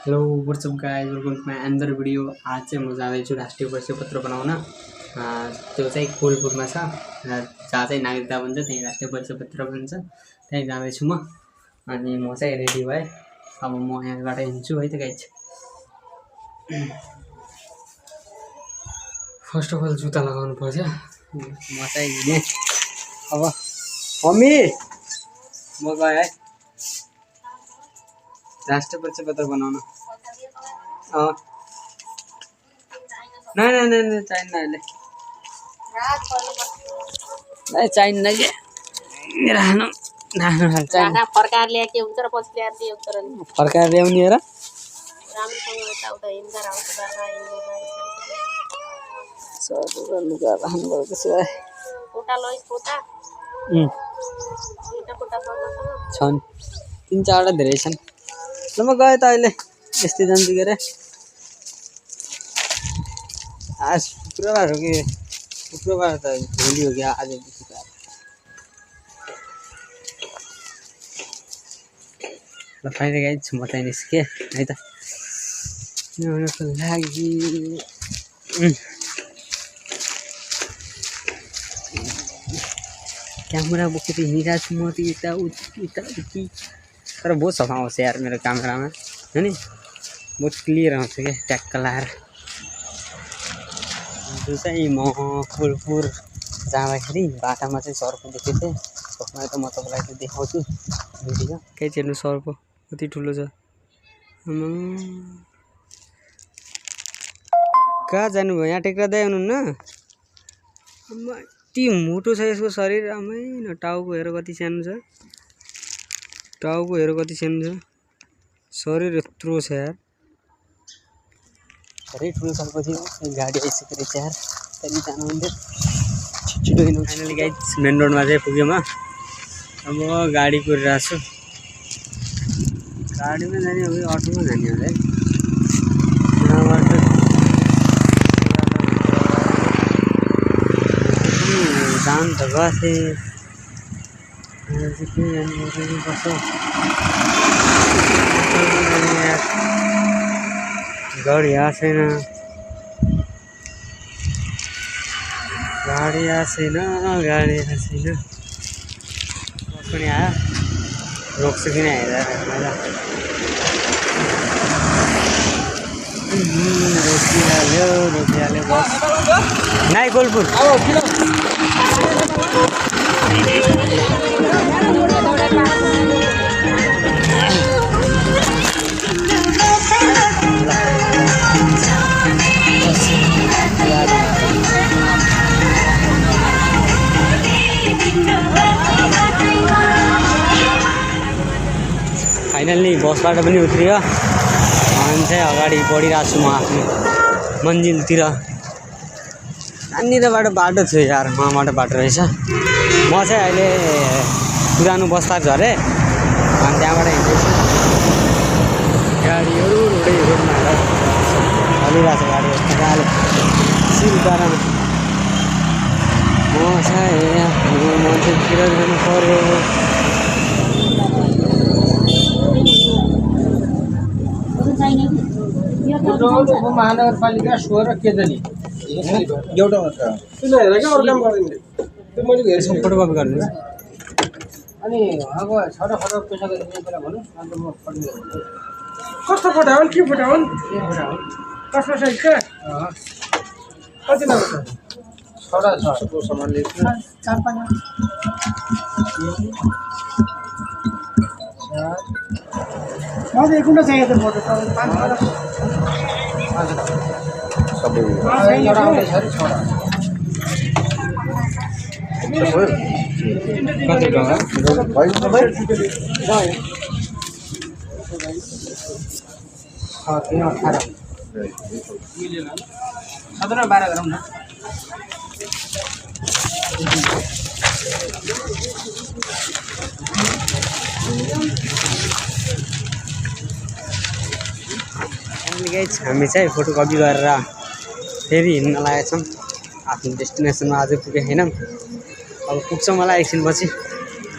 Hello what's up guys, welcome to my another video. आज चाहिँ म जाँदैछु राष्ट्रिय परिचय पत्र बनाउन। त्यो चाहिँ कोलपुरमा छ, जहाँ चाहिँ नागरिकता बन्छ त्यहीँ राष्ट्रिय परिचय पत्र बन्छ, त्यहीँ जाँदैछु म। अनि म चाहिँ रेडी भएँ, अब म यहाँबाट हिँड्छु है त गाइस। फर्स्ट अफ अल जुत्ता लगाउनु पर्छ। म चाहिँ हिँडेँ अब। मम्मी म गएँ है राष्ट्रिय परिचय पत्र बनाउन। नहीं चाहिन्न अहिले, चाहिन्न कि राख्नु राख्नु फर्काएर ल्याए के हुन्छ र पछि ल्याएर के हुन्छ र नि फर्काएर ल्याउने र राम्रोसँग यताउता हिँड्दा आउँछ बाबा सबै लुगा राख्नु पर्यो त्यसो भए। कोटा लैस कोटा कोटा छन् 3-4वटा धेरै छन्। ल म गएँ त अहिले, यस्तै जान्छु के अरे। आज शुक्रबार हो कि शुक्रबार त भोलि हो कि आज शुक्रबार। ल फाइनली गाइस म चाहिँ निस्केँ है त ल्याउनको लागि। क्यामेरा बोकेर हिँडिरहेको छु म त यताउति, तर बहुत सफा आउँछ यार मेरो क्यामेरामा, हो नि बहुत क्लियर आउँछ क्या ट्याक्क लाएर। जो चाहिँ म कोलपुर जाँदाखेरि बाटामा चाहिँ सर्प देखेको थिएँ। सपना त म तपाईँलाई त देखाउँछु भिडियो। के हेर्नु सर्प कति ठुलो छ। कहाँ जानुभयो, यहाँ टेक्रादै हुनुहुन्न। यति मोटो छ यसको शरीर, आमै न। टाउको हेर कति सानो छ, टाउको हेर कति सानो छ, शरीर यत्रो छ यार। धेरै ठुलो सर्पपछि गाडी आइसक्यो रहेछ यार, त्यहाँदेखि जानु हुन्थ्यो छिटो हिँड्नु। फाइनली गाइस मेन रोडमा चाहिँ पुग्यो म। अब गाडी कुरिरहेको छु, गाडीमा जाने हो कि अटोमा जाने हो है। यहाँबाट जान त गएको थिएँ, के जानु पर्छ। गाडी आएको छैन, गाडी आएको छैन, गाडी आएको छैन। बस पनि आयो, रोक्छु किन हेरेर मलाई। रोकिहाल्यो बस। नाइ कोलपुर फाइनल्ली बसबाट पनि उत्रियो। अनि चाहिँ अगाडि बढिरहेको छु म आफ्नो मन्जिलतिर। नानीरबाट बाटो थियो यार, वहाँबाट बाटो रहेछ। म चाहिँ अहिले पुरानो बस्तार झरेँ, अनि त्यहाँबाट हिँड्दैछु। गाडीहरू रोडमा हलिरहेको छ, गाडीहरू मजाले सिल पारामा। म चाहिँ यहाँ मन्जिलतिर जानु पर्यो। महानगरपालिका 16 केजली एउटा मात्र सुन हेर के अरु काम गर्दैन त्यो मैले हेर्छु फोटोकपी गर्नु। अनि अब छोटा फोटो पैसा दिने बेला भन्नु अन्त म पठाइदिन्छु। कस्तो फोटो हो, के फोटो हो, के फोटो हो, कस्तो साइज का कति लाग्छ? छोटा छ को सामान लिएको 4-5 मलाई एक घण्टा चाहियो त फोटो 5 सबै एउटा आउँदै छ छोरा। कति टका भाइ तपाईँ 18 17-12 गरौँ न। हामी चाहिँ फोटोकपी गरेर फेरि हिँड्न लागेका छौँ। आफ्नो डेस्टिनेसनमा अझै पुगेको छैनौँ, अब पुग्छौँ होला एकछिनपछि।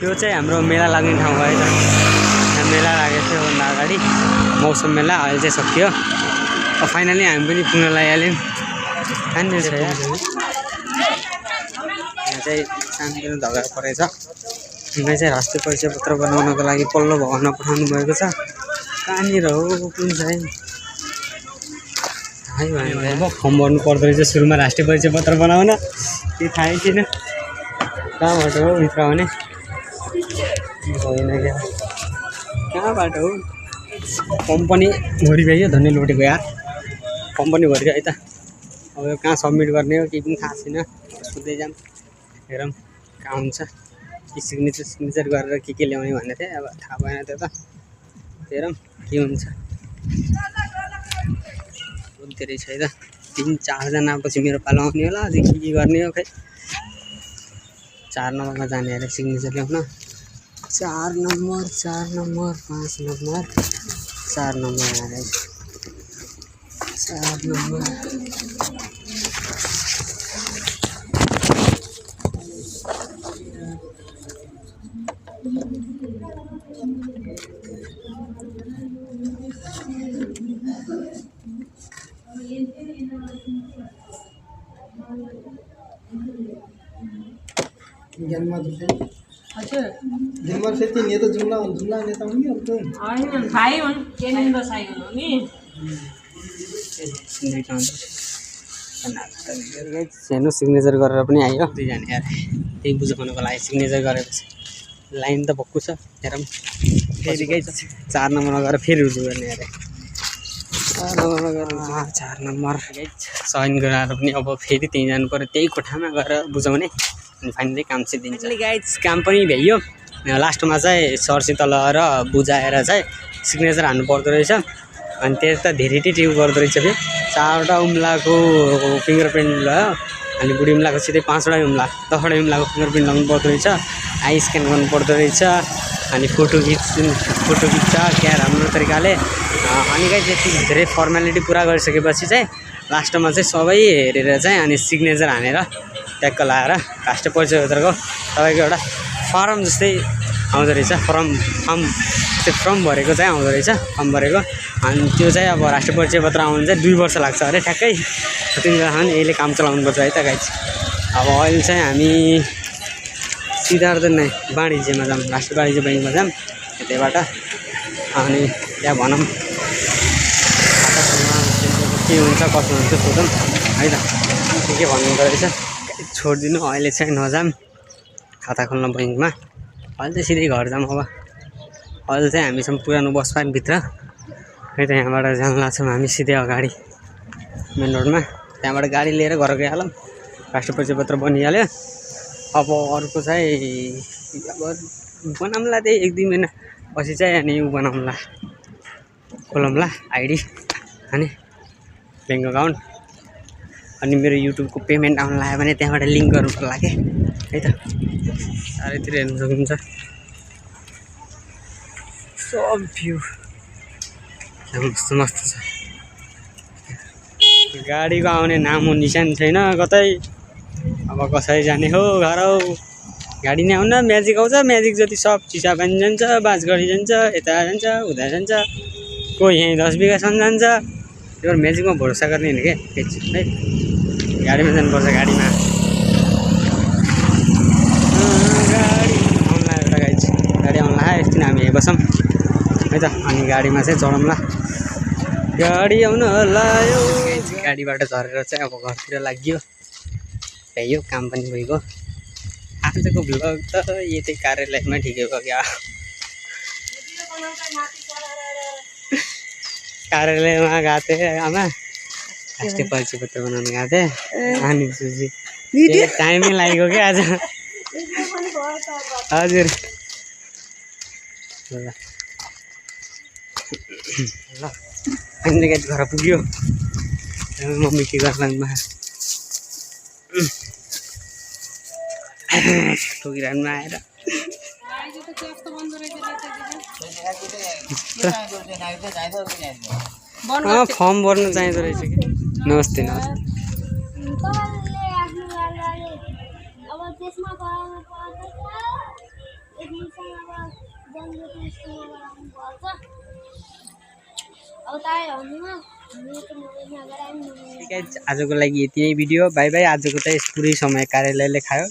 यो चाहिँ हाम्रो मेला लाग्ने ठाउँ हो है त। यहाँ मेला लागेको थियो भन्दा अगाडि। मौसम मेला अहिले चाहिँ सकियो। फाइनली हामी पनि पुग्न लागिहाल्यौँ। कहाँनिर छ यहाँ चाहिँ सानोतिनो झगडा परेछ। उनलाई चाहिँ राष्ट्रिय परिचय पत्र बनाउनको लागि पल्लो भवनमा पठाउनु भएको छ। कहाँनिर हो कुन चाहिँ थाहै भएन। फर्म भर्नु पर्दो रहेछ सुरुमा राष्ट्रिय परिचय पत्र बनाउन, त्यो थाहै थिएन कहाँबाट हो भित्र आउने होइन क्या कहाँबाट हो। फर्म पनि भरिभयो धन्य लोटेको यार, फर्म पनि भरियो है त। अब यो कहाँ सबमिट गर्ने हो केही पनि थाहा छैन। सोध्दै जाऊँ हेरौँ कहाँ हुन्छ। सिग्नेचर गरेर के ल्याउने भनेको थिएँ, अब थाहा भएन त्यो त। हेरौँ के हुन्छ। सोध्दै रहेछ है त 3-4 जना पछि मेरो पालो आउने होला। अझै के गर्ने हो खै। 4 नम्बरमा जाने अरे सिग्नेचर ल्याउन। 4 नम्बर 5 नम्बर 4 नम्बर अरे 4 नम्बर। जन्म से तीन ये तो जुमला नेता होंगे अब तो होइन भाइ हुन् केनिन्द साइकल हो नि। सानो सिग्नेचर गरेर पनि आयो दुईजना यार। त्यही बुझाउनको लागि सिग्नेचर गरेपछि लाइन त भक्कु छ। हेरौँ फेरि गई 4 नम्बरमा गएर फेरि रुजु गर्ने अरे। 4 नम्बरमा गएर 4 नम्बर साइन गराएर पनि अब फेरि त्यहीँ जानु पऱ्यो, त्यही कोठामा गएर बुझाउने। अनि फाइनली काम चाहिँ दिन्छ। गाइज काम पनि भ्याइयो। लास्टमा चाहिँ सरसित लगेर बुझाएर चाहिँ सिग्नेचर हान्नु पर्दो रहेछ। अनि त्यता धेरै टिउ गर्दो रहेछ। फेरि 4वटा उम्लाको फिङ्गर प्रिन्ट भयो। अनि बुढी उम्लाको सिधै 5वटा उम्ला 10वटा उम्लाको फिङ्गर प्रिन्ट लगाउनु पर्दो रहेछ। आई स्क्यान गर्नु पर्दो रहेछ। अनि फोटो खिच्छ क्या राम्रो तरिकाले। अनि गाइज यति धेरै फर्मालिटी पुरा गरिसकेपछि चाहिँ लास्टमा चाहिँ सबै हेरेर चाहिँ अनि सिग्नेचर हानेर ट्याक्क लगाएर राष्ट्रिय परिचय पत्रको तपाईँको एउटा फर्म जस्तै आउँदो रहेछ। फर्म भरेको चाहिँ आउँदो रहेछ। फर्म भरेको अनि त्यो चाहिँ अब राष्ट्रिय परिचय पत्र आउनु चाहिँ 2 वर्ष लाग्छ अरे ठ्याक्कै। त्यति बेलासम्म यसले काम चलाउनुपर्छ है त गाइज। अब अहिले चाहिँ हामी सिद्धार्थ नै वाणिज्यमा जाऊँ, राष्ट्रिय वाणिज्य ब्याङ्कमा जाऊँ त्यतैबाट। अनि त्यहाँ भनौँ के हुन्छ कसो हुन्छ सोधौँ है त। के भन्नुहुँदो रहेछ छोडिदिनु अहिले चाहिँ नजाऊँ खाता खोल्न बैङ्कमा। अहिले चाहिँ सिधै घर जाऊँ। अब अहिले चाहिँ हामीसँग पुरानो बस पार्कभित्र है त। यहाँबाट जान लाग्छौँ हामी सिधै अगाडि मेन रोडमा। त्यहाँबाट गाडी लिएर घर गइहालौँ। राष्ट्रिय परिचय पत्र बनिहाल्यो। अब अर्को चाहिँ अब बनाउँला त्यही 1-2 महिना पछि चाहिँ अनि ऊ बनाउँला खोलौँला आइडी अनि ब्याङ्क अकाउन्ट। अनि मेरो युट्युबको पेमेन्ट आउनु लाग्यो भने त्यहाँबाट लिङ्क गर्नु पर्ला के है त। चारैतिर हेर्नु सक्नुहुन्छ सब भ्यू मस्त छ। गाडीको आउने नाम हो निशान छैन कतै। अब कसरी जाने हो घर हौ। गाडी नै आउन म्याजिक आउँछ। म्याजिक जति सब चिसा पनि जान्छ, बाजगढी जान्छ, यता जान्छ उता जान्छ, कोही यहीँ 10 बिघासम्म जान्छ। त्यो म्याजिकमा भरोसा गर्ने होइन क्या है। गाडीमा जानुपर्छ। गाडीमा गाडी आउनु लाग्यो त गाइज। गाडी आउनु लाग्यो एकछिन हामी बसौँ है त। अनि गाडीमा चाहिँ चढौँला। गाडी आउन लाग्यो। गाडीबाट झरेर चाहिँ अब घरतिर लाग्यो भ्याइयो काम पनि भइगयो। आजको भ्लग त यतै कार्यालयमा ठिकै भयो क्या। कार्यालयमा गएको थिएँ आमा राष्ट्रिय परिचय पत्र बनाउनु गएको थिएँ। अनि सुजी टाइमै लागेको क्या आज। हजुर ल अहिले गाडी घर पुग्यो। मम्मी के गर्लामा ठोकिरहनुमा आएर फर्म भर्नु चाहिँदो रहेछ कि। नमस्ते नमस्ते। आजको लागि यति नै भिडियो। By by. आजको त यस पुरै समय कार्यालयले खायो।